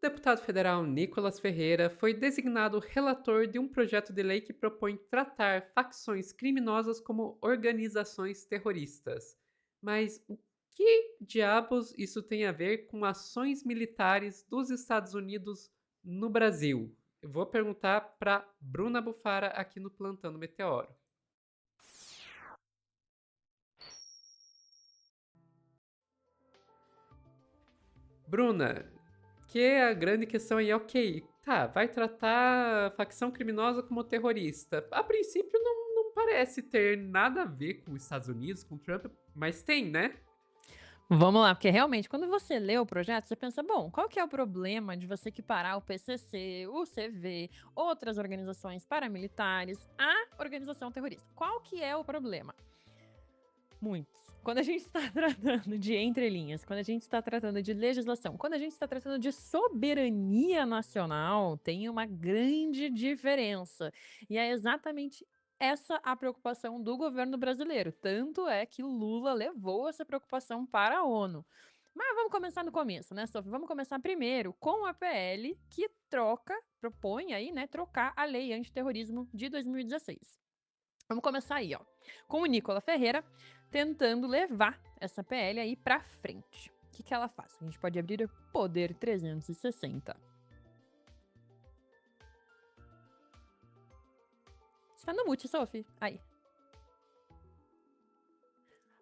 deputado federal Nicolas Ferreira foi designado relator de um projeto de lei que propõe tratar facções criminosas como organizações terroristas. Mas o que diabos isso tem a ver com ações militares dos Estados Unidos no Brasil? Eu vou perguntar para Bruna Bufara aqui no Plantão do Meteoro. Bruna, que a grande questão aí, ok, tá, vai tratar a facção criminosa como terrorista. A princípio não parece ter nada a ver com os Estados Unidos, com Trump, mas tem, né? Vamos lá, porque realmente quando você lê o projeto, você pensa, bom, qual que é o problema de você equiparar o PCC, o CV, outras organizações paramilitares à organização terrorista? Qual que é o problema? Muitos. Quando a gente está tratando de entrelinhas, quando a gente está tratando de legislação, quando a gente está tratando de soberania nacional, tem uma grande diferença. E é exatamente essa a preocupação do governo brasileiro. Tanto é que Lula levou essa preocupação para a ONU. Mas vamos começar no começo, né, Sophie? Vamos começar primeiro com a PL que propõe aí, né, trocar a lei antiterrorismo de 2016. Vamos começar aí, ó, com o Nicola Ferreira tentando levar essa PL aí pra frente. O que que ela faz? A gente pode abrir o Poder 360. Você tá no mute, Sophie. Aí.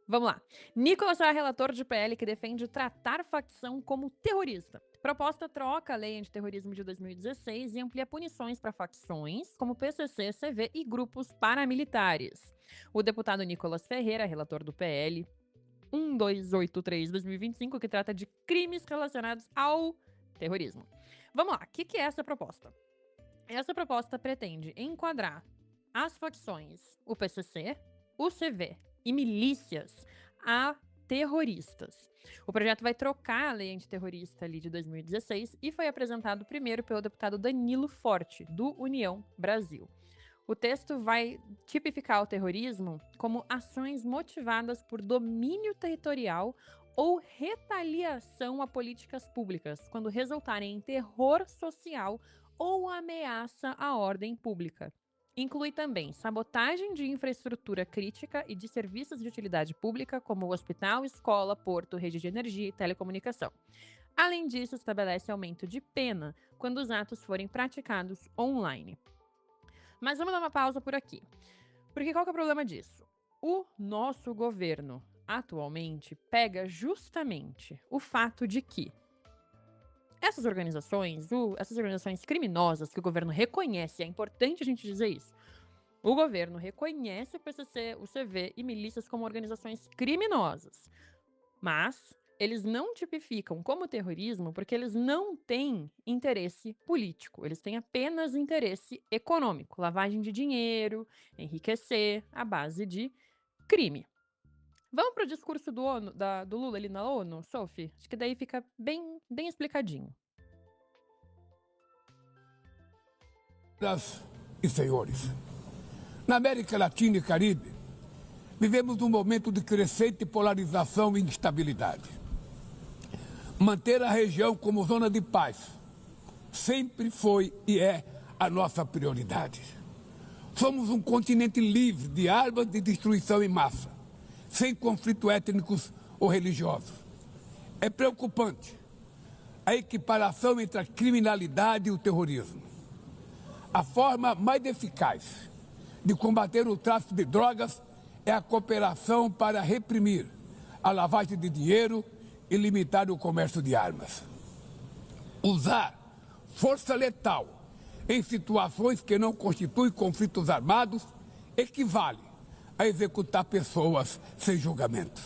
Vamos lá. Nicolas será relator de PL que defende tratar facção como terrorista. Proposta troca a lei antiterrorismo de 2016 e amplia punições para facções como PCC, CV e grupos paramilitares. O deputado Nicolas Ferreira, relator do PL 1283/2025, que trata de crimes relacionados ao terrorismo. Vamos lá, o que é essa proposta? Essa proposta pretende enquadrar as facções, o PCC, o CV e milícias a terroristas. O projeto vai trocar a lei antiterrorista ali de 2016 e foi apresentado primeiro pelo deputado Danilo Forte, do União Brasil. O texto vai tipificar o terrorismo como ações motivadas por domínio territorial ou retaliação a políticas públicas, quando resultarem em terror social ou ameaça à ordem pública. Inclui também sabotagem de infraestrutura crítica e de serviços de utilidade pública, como hospital, escola, porto, rede de energia e telecomunicação. Além disso, estabelece aumento de pena quando os atos forem praticados online. Mas vamos dar uma pausa por aqui. Porque qual que é o problema disso? O nosso governo, atualmente, pega justamente o fato de que essas organizações criminosas que o governo reconhece, é importante a gente dizer isso. O governo reconhece o PCC, o CV e milícias como organizações criminosas, mas eles não tipificam como terrorismo porque eles não têm interesse político, eles têm apenas interesse econômico, lavagem de dinheiro, enriquecer à base de crime. Vamos para o discurso do Lula ali na ONU, Sophie? Acho que daí fica bem explicadinho. Senhoras e senhores, na América Latina e Caribe, vivemos um momento de crescente polarização e instabilidade. Manter a região como zona de paz sempre foi e é a nossa prioridade. Somos um continente livre de armas de destruição em massa, sem conflitos étnicos ou religiosos. É preocupante a equiparação entre a criminalidade e o terrorismo. A forma mais eficaz de combater o tráfico de drogas é a cooperação para reprimir a lavagem de dinheiro e limitar o comércio de armas. Usar força letal em situações que não constituem conflitos armados equivale a executar pessoas sem julgamento.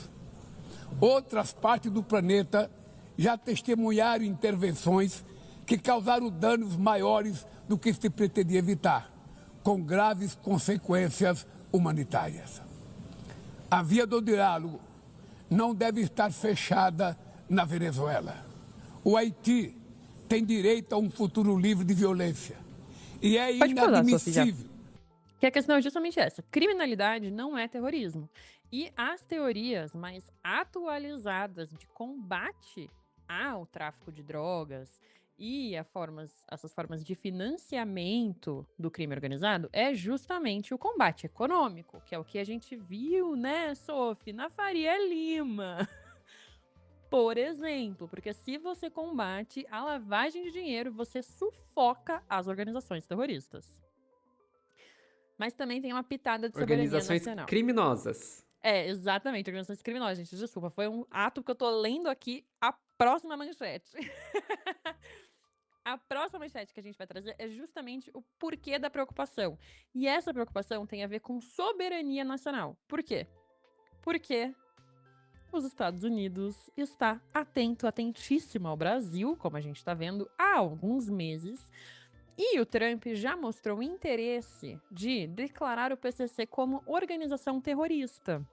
Outras partes do planeta já testemunharam intervenções que causaram danos maiores do que se pretendia evitar, com graves consequências humanitárias. A via do diálogo não deve estar fechada na Venezuela. O Haiti tem direito a um futuro livre de violência. E é Pode pausar, Sophie, já. inadmissível. Que a questão é justamente essa. Criminalidade não é terrorismo. E as teorias mais atualizadas de combate ao tráfico de drogas e essas formas de financiamento do crime organizado é justamente o combate econômico, que é o que a gente viu, né, Sophie, na Faria Lima. Por exemplo, porque se você combate a lavagem de dinheiro, você sufoca as organizações terroristas. Mas também tem uma pitada de soberania Organizações nacional. criminosas. Exatamente, organizações criminosas, gente. Desculpa, foi um ato que eu tô lendo aqui a próxima manchete. A próxima manchete que a gente vai trazer é justamente o porquê da preocupação. E essa preocupação tem a ver com soberania nacional. Por quê? Porque os Estados Unidos está atentíssimo ao Brasil, como a gente está vendo há alguns meses. E o Trump já mostrou interesse de declarar o PCC como organização terrorista.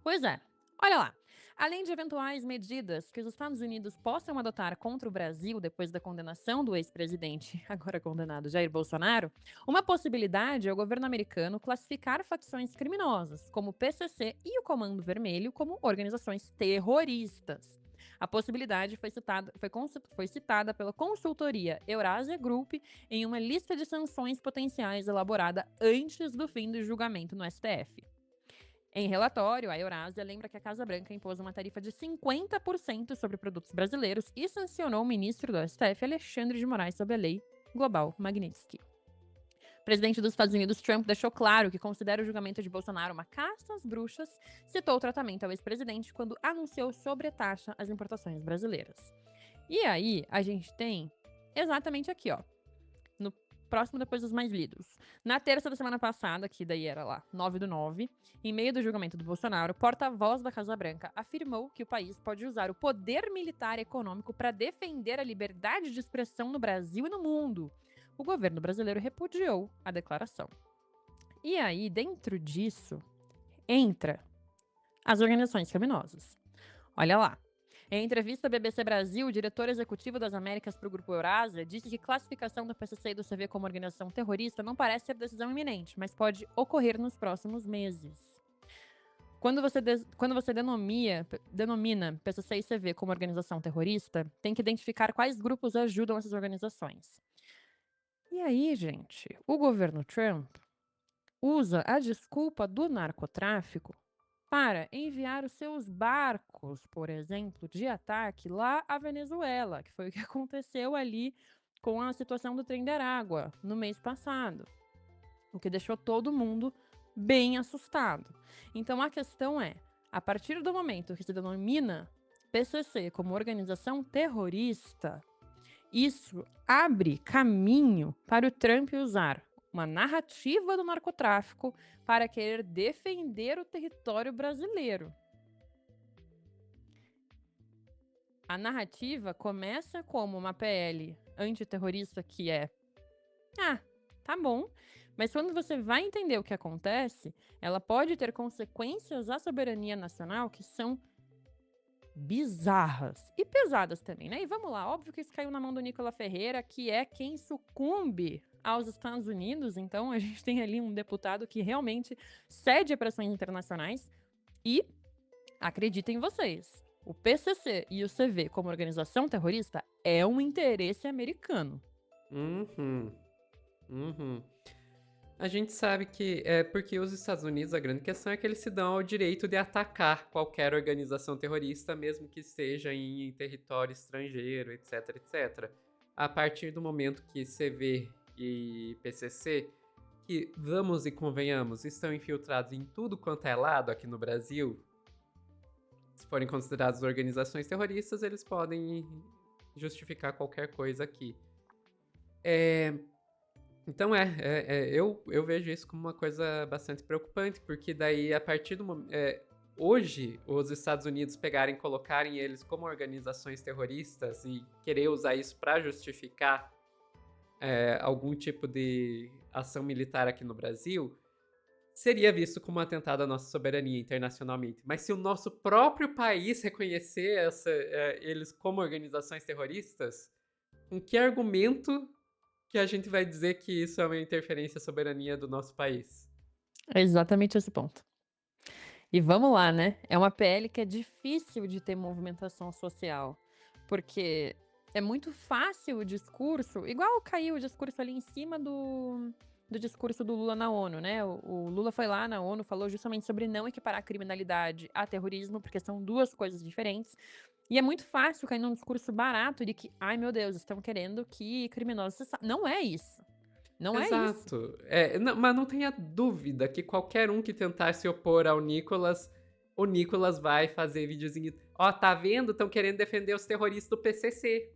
Pois é, olha lá. Além de eventuais medidas que os Estados Unidos possam adotar contra o Brasil depois da condenação do ex-presidente, agora condenado, Jair Bolsonaro, uma possibilidade é o governo americano classificar facções criminosas, como o PCC e o Comando Vermelho, como organizações terroristas. A possibilidade foi citada pela consultoria Eurasia Group em uma lista de sanções potenciais elaborada antes do fim do julgamento no STF. Em relatório, a Eurasia lembra que a Casa Branca impôs uma tarifa de 50% sobre produtos brasileiros e sancionou o ministro do STF, Alexandre de Moraes, sob a lei global Magnitsky. O presidente dos Estados Unidos, Trump, deixou claro que considera o julgamento de Bolsonaro uma caça às bruxas, citou o tratamento ao ex-presidente quando anunciou sobretaxa às importações brasileiras. E aí, a gente tem exatamente aqui, ó, no próximo depois dos mais lidos. Na terça da semana passada, que daí era lá, 9/9, em meio do julgamento do Bolsonaro, o porta-voz da Casa Branca afirmou que o país pode usar o poder militar e econômico para defender a liberdade de expressão no Brasil e no mundo. O governo brasileiro repudiou a declaração. E aí, dentro disso, entra as organizações criminosas. Olha lá. Em entrevista à BBC Brasil, o diretor executivo das Américas para o Grupo Eurasia disse que classificação do PCC e do CV como organização terrorista não parece ser decisão iminente, mas pode ocorrer nos próximos meses. Quando você denomina PCC e CV como organização terrorista, tem que identificar quais grupos ajudam essas organizações. E aí, gente, o governo Trump usa a desculpa do narcotráfico para enviar os seus barcos, por exemplo, de ataque lá à Venezuela, que foi o que aconteceu ali com a situação do Trem da Arágua no mês passado, o que deixou todo mundo bem assustado. Então a questão é, a partir do momento que se denomina PCC como organização terrorista, isso abre caminho para o Trump usar uma narrativa do narcotráfico para querer defender o território brasileiro. A narrativa começa como uma PL antiterrorista que é tá bom, mas quando você vai entender o que acontece, ela pode ter consequências à soberania nacional que são bizarras e pesadas também, né? E vamos lá, óbvio que isso caiu na mão do Nicola Ferreira, que é quem sucumbe aos Estados Unidos, então a gente tem ali um deputado que realmente cede a pressões internacionais e, acreditem vocês, o PCC e o CV como organização terrorista é um interesse americano. A gente sabe que é porque os Estados Unidos, a grande questão é que eles se dão ao direito de atacar qualquer organização terrorista, mesmo que esteja em território estrangeiro, etc, etc. A partir do momento que CV e PCC, que, vamos e convenhamos, estão infiltrados em tudo quanto é lado aqui no Brasil, se forem considerados organizações terroristas, eles podem justificar qualquer coisa aqui. Então eu vejo isso como uma coisa bastante preocupante, porque daí a partir do momento... hoje, os Estados Unidos pegarem e colocarem eles como organizações terroristas e querer usar isso para justificar algum tipo de ação militar aqui no Brasil, seria visto como um atentado à nossa soberania internacionalmente. Mas se o nosso próprio país reconhecer eles como organizações terroristas, com que argumento que a gente vai dizer que isso é uma interferência à soberania do nosso país? É exatamente esse ponto. E vamos lá, né? É uma PL que é difícil de ter movimentação social, Porque é muito fácil o discurso, igual caiu o discurso ali em cima do discurso do Lula na ONU, né? O Lula foi lá na ONU, falou justamente sobre não equiparar a criminalidade a terrorismo, porque são duas coisas diferentes. E é muito fácil cair num discurso barato de que, ai meu Deus, estão querendo que criminosos... Não é isso. Não é isso. Exato. Mas não tenha dúvida que qualquer um que tentar se opor ao Nicolas, o Nicolas vai fazer videozinho. Ó, tá vendo? Estão querendo defender os terroristas do PCC.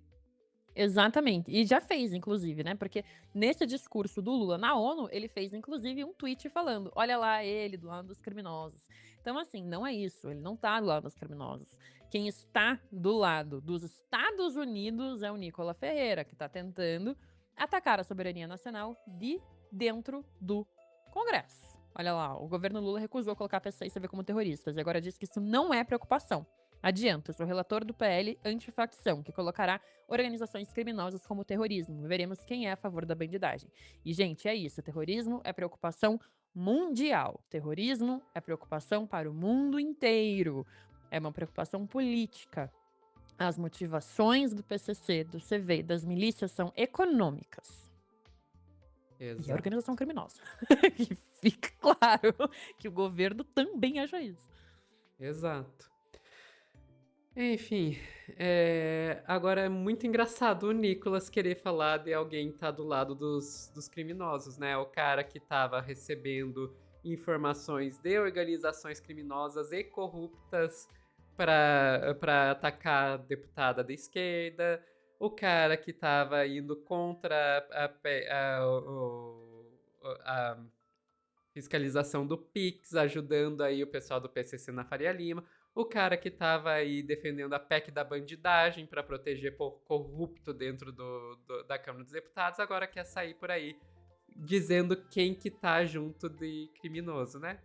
Exatamente. E já fez, inclusive, né? Porque nesse discurso do Lula na ONU, ele fez, inclusive, um tweet falando: olha lá ele do lado dos criminosos. Então, assim, não é isso. Ele não tá do lado dos criminosos. Quem está do lado dos Estados Unidos é o Nicolas Ferreira, que tá tentando atacar a soberania nacional de dentro do Congresso. Olha lá, o governo Lula recusou colocar PCC e CV como terroristas e agora diz que isso não é preocupação. Adianto, sou relator do PL Antifacção, que colocará organizações criminosas como terrorismo. Veremos quem é a favor da bandidagem. E, gente, é isso. Terrorismo é preocupação mundial. Terrorismo é preocupação para o mundo inteiro. É uma preocupação política. As motivações do PCC, do CV e das milícias são econômicas. Exato. E a organização criminosa. Que fica claro que o governo também acha isso. Exato. Enfim, agora é muito engraçado o Nicolas querer falar de alguém que tá do lado dos criminosos, né? O cara que tava recebendo informações de organizações criminosas e corruptas para atacar a deputada da esquerda, o cara que tava indo contra a fiscalização do Pix, ajudando aí o pessoal do PCC na Faria Lima, o cara que tava aí defendendo a PEC da bandidagem para proteger corrupto dentro da Câmara dos Deputados, agora quer sair por aí dizendo quem que tá junto de criminoso, né?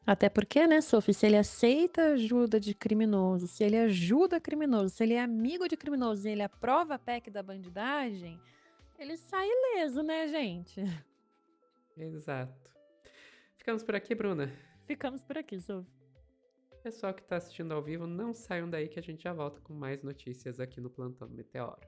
Até porque, né, Sophie, se ele aceita ajuda de criminoso, se ele ajuda criminoso, se ele é amigo de criminoso e ele aprova a PEC da bandidagem, ele sai ileso, né, gente? Exato. Ficamos por aqui, Bruna. Ficamos por aqui, Sophie. Pessoal que tá assistindo ao vivo, não saiam daí que a gente já volta com mais notícias aqui no Plantão do Meteoro.